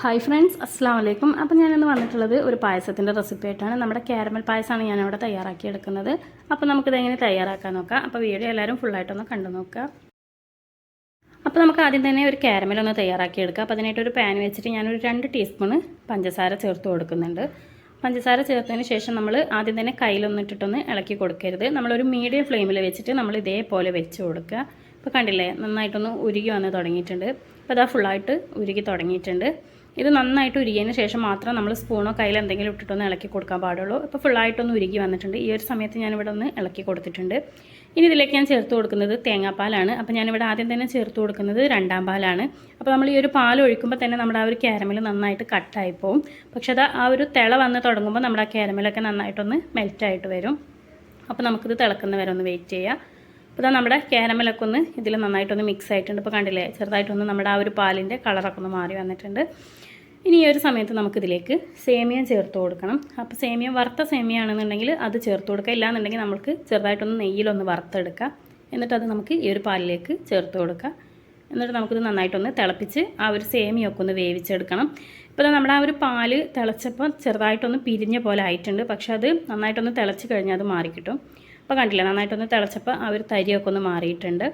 Hi friends, അസ്സാം വലൈക്കും. അപ്പോൾ ഞാനിന്ന് വന്നിട്ടുള്ളത് ഒരു പായസത്തിൻ്റെ റെസിപ്പി ആയിട്ടാണ്. നമ്മുടെ കാരമൽ പായസമാണ് ഞാനിവിടെ തയ്യാറാക്കി എടുക്കുന്നത്. അപ്പോൾ നമുക്കിത് എങ്ങനെ തയ്യാറാക്കാൻ നോക്കാം. അപ്പോൾ വീഡിയോ എല്ലാവരും ഫുള്ളായിട്ടൊന്ന് കണ്ടു നോക്കുക. അപ്പോൾ നമുക്ക് ആദ്യം തന്നെ ഒരു കാരമൽ ഒന്ന് തയ്യാറാക്കി എടുക്കാം. അപ്പോൾ അതിനായിട്ടൊരു പാൻ വെച്ചിട്ട് ഞാനൊരു 2 ടീസ്പൂൺ പഞ്ചസാര ചേർത്ത് കൊടുക്കുന്നുണ്ട്. പഞ്ചസാര ചേർത്തതിന് ശേഷം നമ്മൾ ആദ്യം തന്നെ കയ്യിലൊന്നും ഇട്ടിട്ടൊന്ന് ഇളക്കി കൊടുക്കരുത്. നമ്മളൊരു മീഡിയം ഫ്ലെയിമിൽ വെച്ചിട്ട് നമ്മൾ ഇതേപോലെ വെച്ച് കൊടുക്കുക. ഇപ്പോൾ കണ്ടില്ലേ, നന്നായിട്ടൊന്ന് ഉരുകി വന്ന് തുടങ്ങിയിട്ടുണ്ട്. അപ്പോൾ അതാ ഫുള്ളായിട്ട് ഉരുകി തുടങ്ങിയിട്ടുണ്ട്. ഇത് നന്നായിട്ട് ഉരുകിയതിന് ശേഷം മാത്രം നമ്മൾ സ്പൂണോ കയ്യിൽ എന്തെങ്കിലും ഇട്ടിട്ടൊന്ന് ഇളക്കി കൊടുക്കാൻ പാടുള്ളൂ. ഇപ്പോൾ ഫുള്ളായിട്ടൊന്ന് ഉരുകി വന്നിട്ടുണ്ട്. ഈ ഒരു സമയത്ത് ഞാനിവിടെ ഒന്ന് ഇളക്കി കൊടുത്തിട്ടുണ്ട്. ഇനി ഇതിലേക്ക് ഞാൻ ചേർത്ത് കൊടുക്കുന്നത് തേങ്ങാപ്പാലാണ്. അപ്പോൾ ഞാനിവിടെ ആദ്യം തന്നെ ചേർത്ത് കൊടുക്കുന്നത് 2ാം പാലാണ്. അപ്പോൾ നമ്മൾ ഈ ഒരു പാൽ ഒഴിക്കുമ്പോൾ തന്നെ നമ്മുടെ ആ ഒരു കാരമൽ നന്നായിട്ട് കട്ടായി പോവും. പക്ഷേ അത് ആ ഒരു തിള വന്ന് തുടങ്ങുമ്പോൾ നമ്മുടെ ആ കാരമലൊക്കെ നന്നായിട്ടൊന്ന് മെൽറ്റായിട്ട് വരും. അപ്പോൾ നമുക്കിത് തിളക്കുന്ന വരെ ഒന്ന് വെയിറ്റ് ചെയ്യാം. അപ്പോൾ ഇതാ നമ്മുടെ കാരമലൊക്കെ ഒന്ന് ഇതിൽ നന്നായിട്ടൊന്ന് മിക്സ് ആയിട്ടുണ്ട്. ഇപ്പോൾ കണ്ടില്ലേ, ചെറുതായിട്ടൊന്ന് നമ്മുടെ ആ ഒരു പാലിൻ്റെ കളറൊക്കെ ഒന്ന് മാറി വന്നിട്ടുണ്ട്. ഇനി ഈ ഒരു സമയത്ത് നമുക്കിതിലേക്ക് സേമിയ ചേർത്ത് കൊടുക്കണം. അപ്പോൾ സേമിയ വറുത്ത സേമിയ ആണെന്നുണ്ടെങ്കിൽ അത് ചേർത്ത് കൊടുക്കുക. ഇല്ലാന്നുണ്ടെങ്കിൽ നമുക്ക് ചെറുതായിട്ടൊന്ന് നെയ്യിലൊന്ന് വറുത്തെടുക്കുക. എന്നിട്ട് അത് നമുക്ക് ഈ ഒരു പാലിലേക്ക് ചേർത്ത് കൊടുക്കുക. എന്നിട്ട് നമുക്കിത് നന്നായിട്ടൊന്ന് തിളപ്പിച്ച് ആ ഒരു സേമിയൊക്കെ ഒന്ന് വേവിച്ചെടുക്കണം. ഇപ്പോൾ നമ്മുടെ ആ ഒരു പാല് തിളച്ചപ്പോൾ ചെറുതായിട്ടൊന്ന് പിരിഞ്ഞ പോലെ ആയിട്ടുണ്ട്. പക്ഷേ അത് നന്നായിട്ടൊന്ന് തിളച്ച് കഴിഞ്ഞാൽ അത് മാറിക്കിട്ടും. അപ്പോൾ കണ്ടില്ല, നന്നായിട്ടൊന്ന് തിളച്ചപ്പോൾ ആ ഒരു തരിയൊക്കെ ഒന്ന് മാറിയിട്ടുണ്ട്.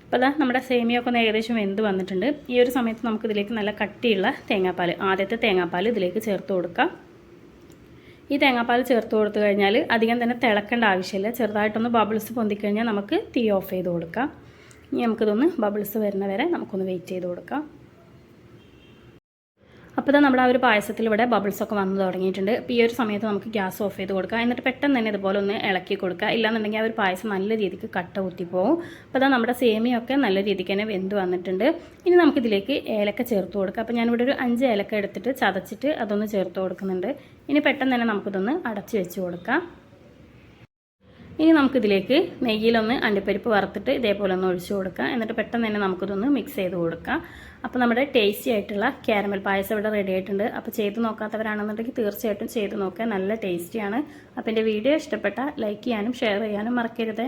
അപ്പോൾ അതാ നമ്മുടെ സേമിയൊക്കെ ഒന്ന് ഏകദേശം വെന്ത് വന്നിട്ടുണ്ട്. ഈ ഒരു സമയത്ത് നമുക്കിതിലേക്ക് നല്ല കട്ടിയുള്ള തേങ്ങാപ്പാൽ, ആദ്യത്തെ തേങ്ങാപ്പാൽ ഇതിലേക്ക് ചേർത്ത് കൊടുക്കാം. ഈ തേങ്ങാപ്പാൽ ചേർത്ത് കൊടുത്തു കഴിഞ്ഞാൽ അധികം തന്നെ തിളക്കേണ്ട ആവശ്യമില്ല. ചെറുതായിട്ടൊന്ന് ബബിൾസ് പൊന്തിക്കഴിഞ്ഞാൽ നമുക്ക് തീ ഓഫ് ചെയ്ത് കൊടുക്കാം. ഇനി നമുക്കിതൊന്ന് ബബിൾസ് വരുന്ന വരെ നമുക്കൊന്ന് വെയിറ്റ് ചെയ്ത് കൊടുക്കാം. അപ്പോൾ ഇതാ നമ്മുടെ ആ ഒരു പായസത്തിൽ ഇവിടെ ബബിൾസൊക്കെ വന്ന് തുടങ്ങിയിട്ടുണ്ട്. അപ്പോൾ ഈ ഒരു സമയത്ത് നമുക്ക് ഗ്യാസ് ഓഫ് ചെയ്ത് കൊടുക്കുക. എന്നിട്ട് പെട്ടെന്ന് തന്നെ ഇതുപോലെ ഒന്ന് ഇളക്കി കൊടുക്കുക. ഇല്ലാന്നുണ്ടെങ്കിൽ ആ ഒരു പായസം നല്ല രീതിക്ക് കട്ട കുത്തിപ്പോവും. അപ്പോൾ ഇതാ നമ്മുടെ സേമിയൊക്കെ നല്ല രീതിക്ക് തന്നെ വെന്ത് വന്നിട്ടുണ്ട്. ഇനി നമുക്കിതിലേക്ക് ഏലക്ക ചേർത്ത് കൊടുക്കുക. അപ്പോൾ ഞാനിവിടെ ഒരു 5 ഏലക്ക എടുത്തിട്ട് ചതച്ചിട്ട് അതൊന്ന് ചേർത്ത് കൊടുക്കുന്നുണ്ട്. ഇനി പെട്ടെന്ന് തന്നെ നമുക്കിതൊന്ന് അടച്ച് വെച്ച് കൊടുക്കാം. ഇനി നമുക്കിതിലേക്ക് നെയ്യിലൊന്ന് അണ്ടിപ്പരിപ്പ് വറുത്തിട്ട് ഇതേപോലെ ഒന്ന് ഒഴിച്ചു കൊടുക്കുക. എന്നിട്ട് പെട്ടെന്ന് തന്നെ നമുക്കിതൊന്ന് മിക്സ് ചെയ്ത് കൊടുക്കാം. അപ്പോൾ നമ്മുടെ ടേസ്റ്റി ആയിട്ടുള്ള കാരമൽ പായസം ഇവിടെ റെഡി ആയിട്ടുണ്ട്. അപ്പോൾ ചെയ്ത് നോക്കാത്തവരാണെന്നുണ്ടെങ്കിൽ തീർച്ചയായിട്ടും ചെയ്ത് നോക്കുക. നല്ല ടേസ്റ്റിയാണ്. അപ്പോൾ എൻ്റെ വീഡിയോ ഇഷ്ടപ്പെട്ടാൽ ലൈക്ക് ചെയ്യാനും ഷെയർ ചെയ്യാനും മറക്കരുത്.